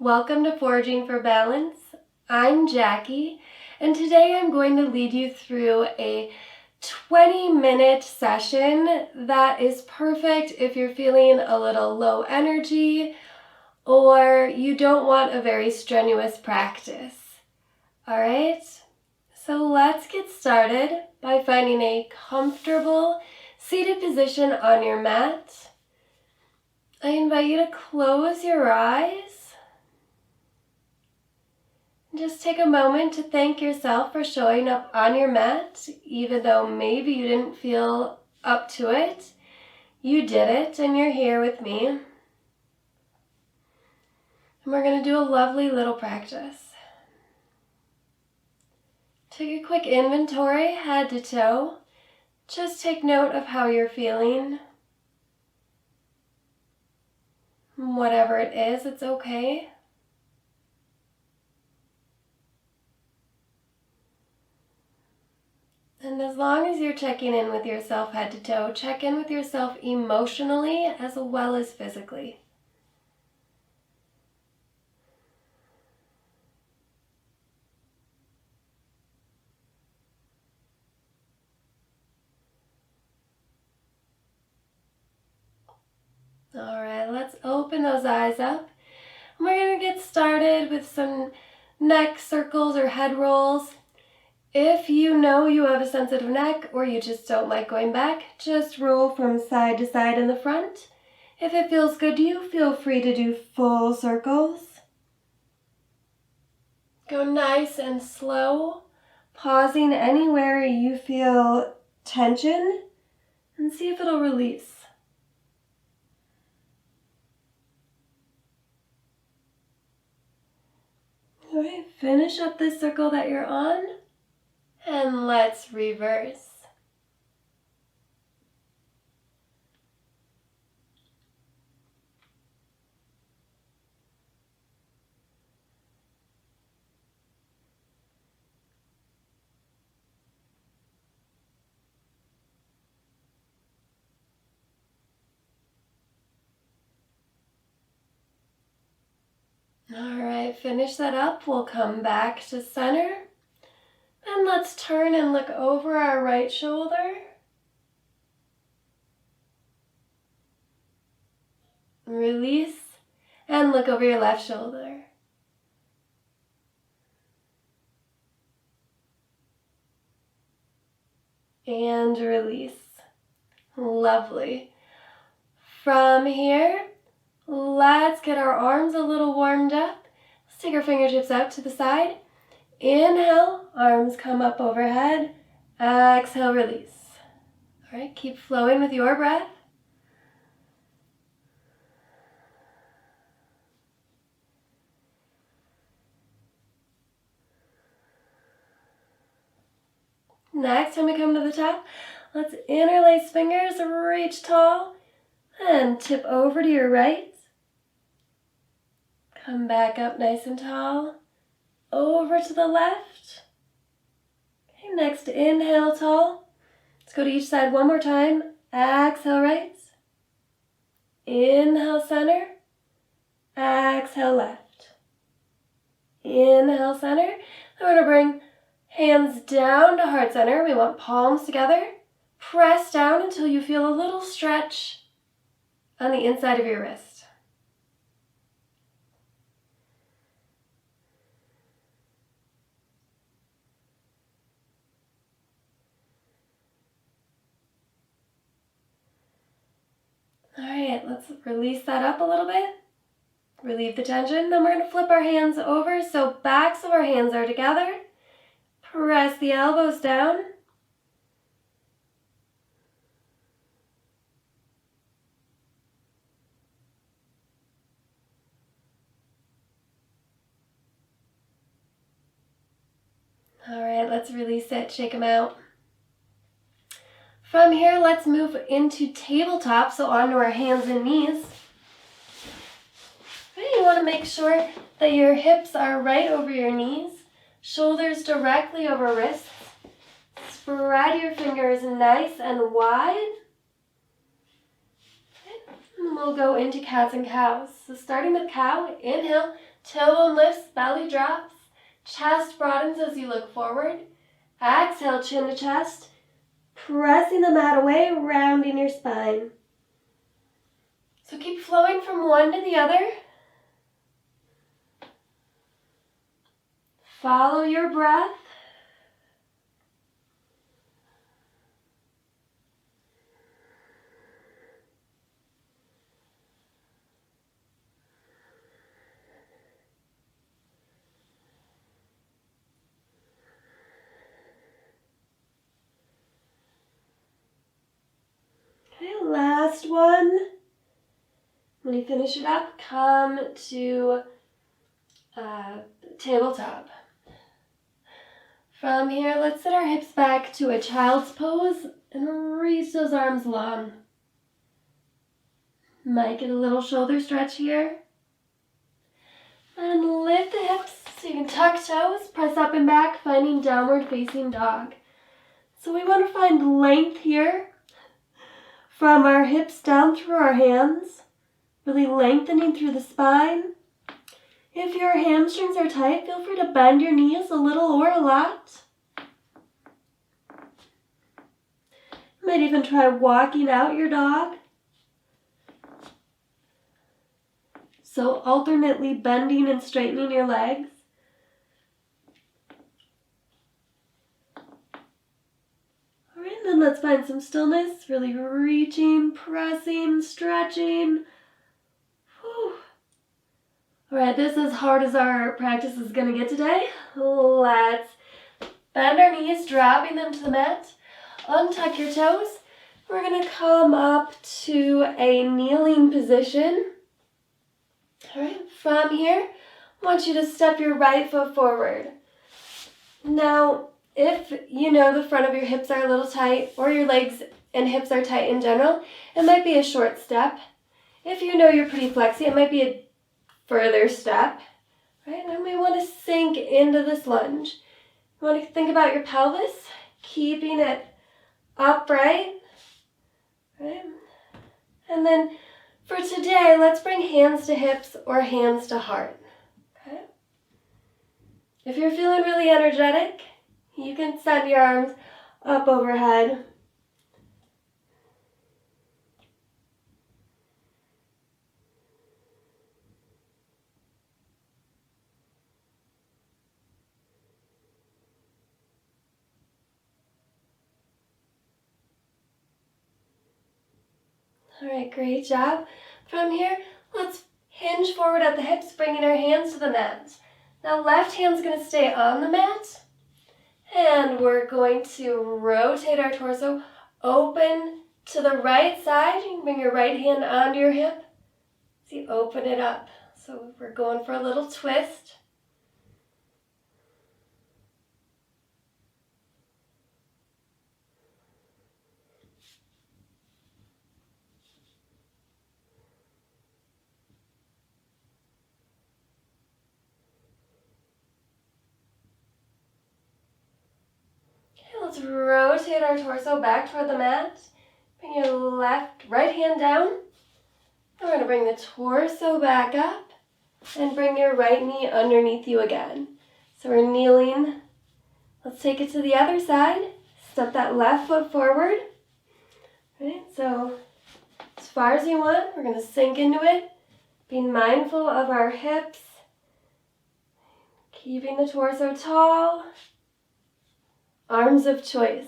Welcome to Foraging for Balance. I'm Jackie, and today I'm going to lead you through a 20-minute session that is perfect if you're feeling a little low energy or you don't want a very strenuous practice. All right, so let's get started by finding a comfortable seated position on your mat. I invite you to close your eyes. Just take a moment to thank yourself for showing up on your mat, even though maybe you didn't feel up to it. You did it, and you're here with me. And we're going to do a lovely little practice. Take a quick inventory, head to toe. Just take note of how you're feeling. Whatever it is, it's okay. And as long as you're checking in with yourself head to toe, check in with yourself emotionally as well as physically. All right, let's open those eyes up. And we're going to get started with some neck circles or head rolls. If you know you have a sensitive neck or you just don't like going back, just roll from side to side in the front. If it feels good to you, feel free to do full circles. Go nice and slow, pausing anywhere you feel tension, and see if it'll release. All right, finish up this circle that you're on. And let's reverse. All right, finish that up. We'll come back to center. And let's turn and look over our right shoulder. Release and look over your left shoulder. And release. Lovely. From here, let's get our arms a little warmed up. Let's take our fingertips out to the side. Inhale, arms come up overhead. Exhale, release. All right, keep flowing with your breath. Next time we come to the top, let's interlace fingers, reach tall, and tip over to your right. Come back up nice and tall. Over to the left. Okay, next inhale tall. Let's go to each side one more time. Exhale right. Inhale center. Exhale left. Inhale center. Then we're going to bring hands down to heart center. We want palms together. Press down until you feel a little stretch on the inside of your wrist. All right, let's release that up a little bit. Relieve the tension. Then we're going to flip our hands over so backs of our hands are together. Press the elbows down. All right, let's release it. Shake them out. From here, let's move into tabletop, so onto our hands and knees. You want to make sure that your hips are right over your knees, shoulders directly over wrists. Spread your fingers nice and wide. And we'll go into cats and cows. So starting with cow, inhale, Tailbone lifts, belly drops, chest broadens as you look forward. Exhale, chin to chest, pressing the mat away, rounding your spine. So keep flowing from one to the other. Follow your breath. Okay, last one. When you finish it up, come to tabletop. From here, let's set our hips back to a child's pose and reach those arms long. Might get a little shoulder stretch here. And lift the hips so you can tuck toes, press up and back, finding downward facing dog. So we want to find length here from our hips down through our hands, really lengthening through the spine. If your hamstrings are tight, feel free to bend your knees a little or a lot. You might even try walking out your dog. So alternately bending and straightening your legs. All right, then let's find some stillness, really reaching, pressing, stretching. Whew. All right, this is as hard as our practice is going to get today. Let's bend our knees, dropping them to the mat. Untuck your toes. We're going to come up to a kneeling position. All right, from here, I want you to step your right foot forward. Now, if you know the front of your hips are a little tight, or your legs and hips are tight in general, it might be a short step. If you know you're pretty flexy, it might be a further step. Right, and we want to sink into this lunge. You want to think about your pelvis, keeping it upright. Right? And then for today, let's bring hands to hips or hands to heart. Okay? If you're feeling really energetic, you can send your arms up overhead. All right, great job. From here, let's hinge forward at the hips, bringing our hands to the mat. Now left hand's going to stay on the mat, and we're going to rotate our torso, open to the right side. You can bring your right hand onto your hip. See, open it up. So we're going for a little twist. Let's rotate our torso back toward the mat. Bring your right hand down. And we're going to bring the torso back up and bring your right knee underneath you again. So we're kneeling. Let's take it to the other side. Step that left foot forward. Right, so as far as you want, we're going to sink into it. Being mindful of our hips. Keeping the torso tall. Arms of choice.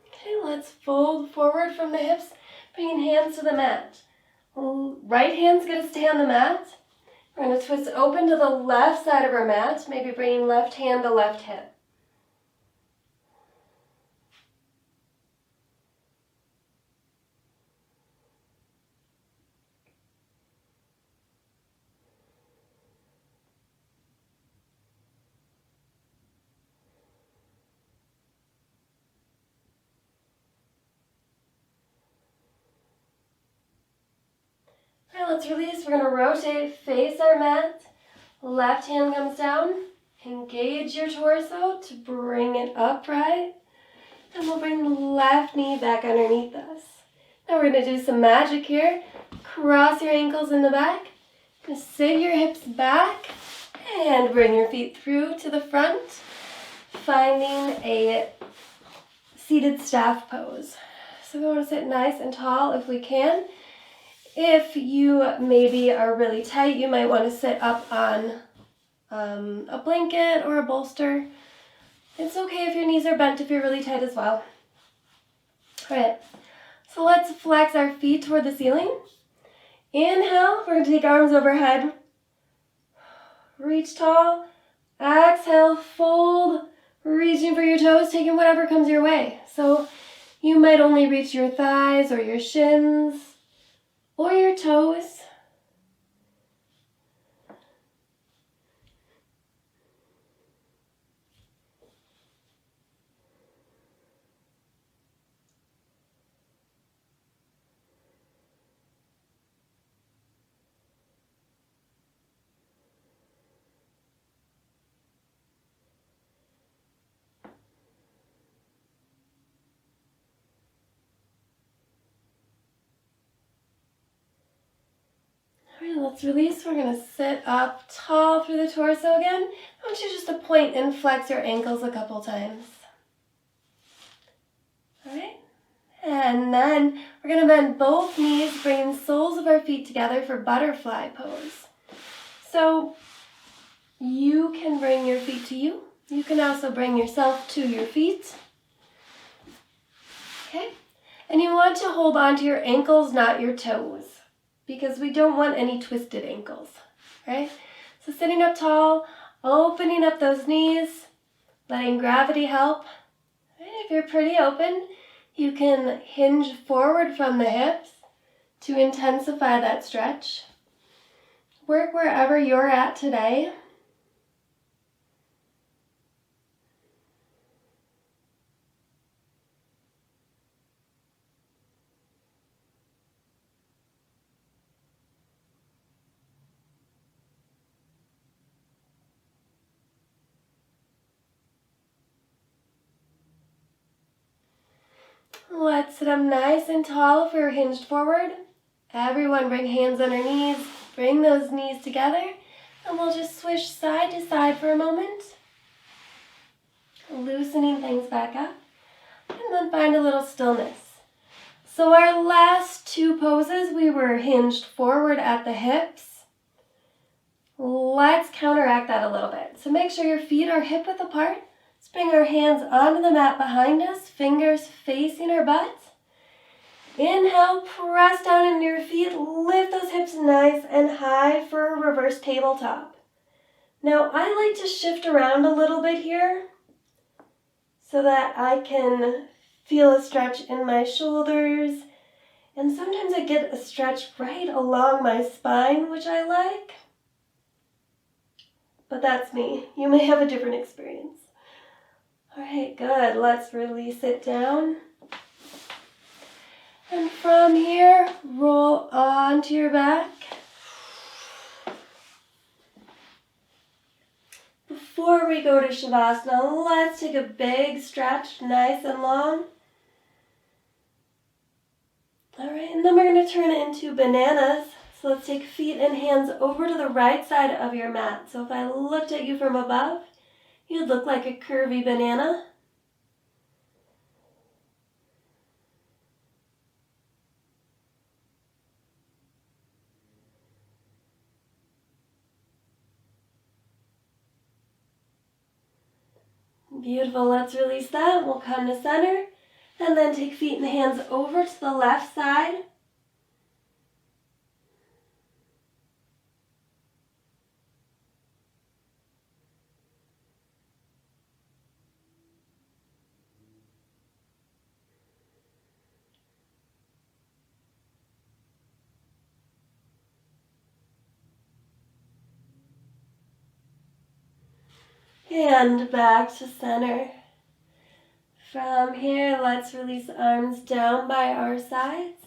Okay, let's fold forward from the hips, bringing hands to the mat. Right hand's going to stay on the mat. We're going to twist open to the left side of our mat, maybe bringing left hand to left hip. let's release. We're going to rotate, face our mat. Left hand comes down. Engage your torso to bring it upright. And we'll bring the left knee back underneath us. Now we're going to do some magic here. Cross your ankles in the back. Just sit your hips back and bring your feet through to the front, finding a seated staff pose. So we want to sit nice and tall if we can. If you maybe are really tight, you might want to sit up on a blanket or a bolster. It's okay if your knees are bent if you're really tight as well. All right, so let's flex our feet toward the ceiling. Inhale, we're going to take arms overhead. Reach tall. Exhale, fold. Reaching for your toes, taking whatever comes your way. So you might only reach your thighs or your shins or your toes. All right, let's release. We're going to sit up tall through the torso again. I want you just to point and flex your ankles a couple times. All right, and then we're going to bend both knees, bringing soles of our feet together for butterfly pose. So you can bring your feet to you. You can also bring yourself to your feet. Okay, and you want to hold on to your ankles, not your toes, because we don't want any twisted ankles, right? So sitting up tall, opening up those knees, letting gravity help. Right? If you're pretty open, you can hinge forward from the hips to intensify that stretch. Work wherever you're at today. Let's sit up nice and tall if we're hinged forward. Everyone bring hands on our knees, bring those knees together, and we'll just swish side to side for a moment. Loosening things back up, and then find a little stillness. So our last two poses, we were hinged forward at the hips. Let's counteract that a little bit. So make sure your feet are hip width apart. Let's bring our hands onto the mat behind us, fingers facing our butts. Inhale, press down into your feet, lift those hips nice and high for a reverse tabletop. Now I like to shift around a little bit here so that I can feel a stretch in my shoulders, and sometimes I get a stretch right along my spine, which I like. But that's me. You may have a different experience. All right, good. Let's release it down. And from here, roll onto your back. Before we go to Savasana, let's take a big stretch, nice and long. All right, and then we're going to turn it into bananas. So let's take feet and hands over to the right side of your mat. So if I looked at you from above, you'd look like a curvy banana. Beautiful, let's release that. We'll come to center and then take feet and hands over to the left side. And back to center. From here, let's release arms down by our sides.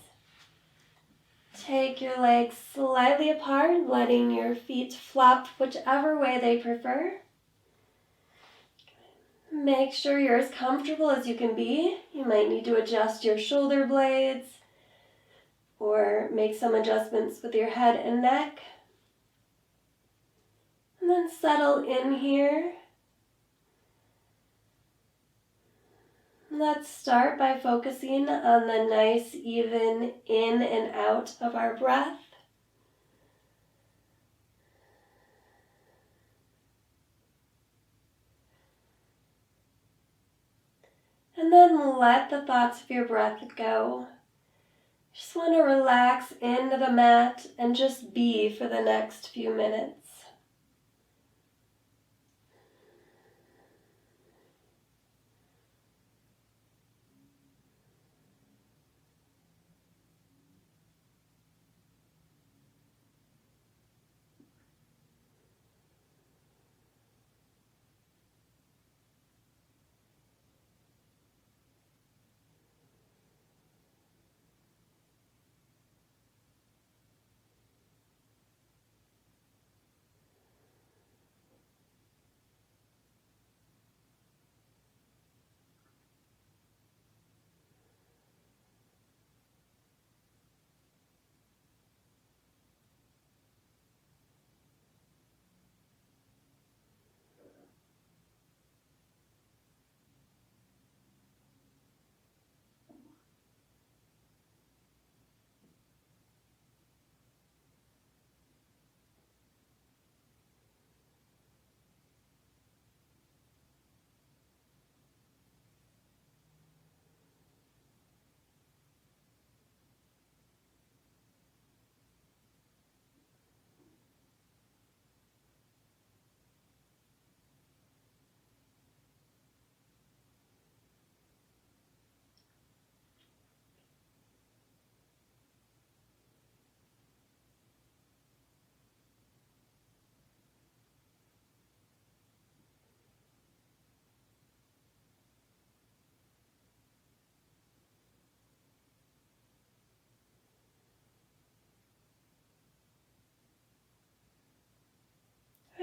take your legs slightly apart, letting your feet flop whichever way they prefer. Make sure you're as comfortable as you can be. You might need to adjust your shoulder blades or make some adjustments with your head and neck. And then settle in here. Let's start by focusing on the nice, even in and out of our breath. And then let the thoughts of your breath go. Just want to relax into the mat and just be for the next few minutes.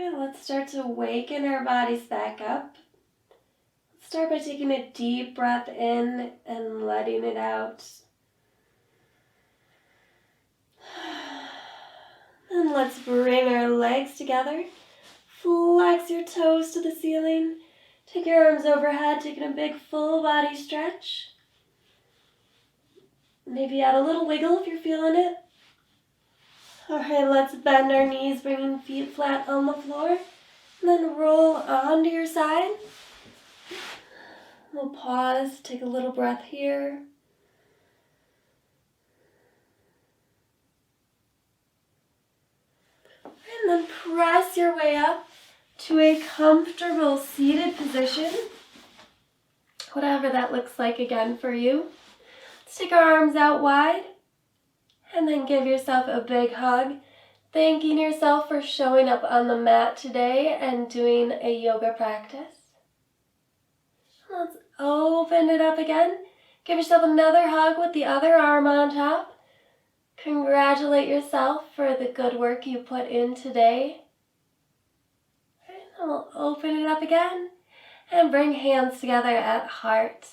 All right, let's start to waken our bodies back up. Let's start by taking a deep breath in and letting it out. And let's bring our legs together. Flex your toes to the ceiling. Take your arms overhead, taking a big full body stretch. Maybe add a little wiggle if you're feeling it. All right, let's bend our knees, bringing feet flat on the floor. And then roll onto your side. We'll pause, take a little breath here. And then press your way up to a comfortable seated position, whatever that looks like again for you. Let's take our arms out wide and then give yourself a big hug, thanking yourself for showing up on the mat today and doing a yoga practice. Let's open it up again. Give yourself another hug with the other arm on top. Congratulate yourself for the good work you put in today. And we'll open it up again and bring hands together at heart.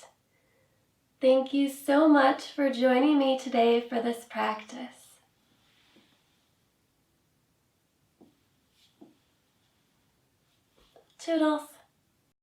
Thank you so much for joining me today for this practice. Toodles.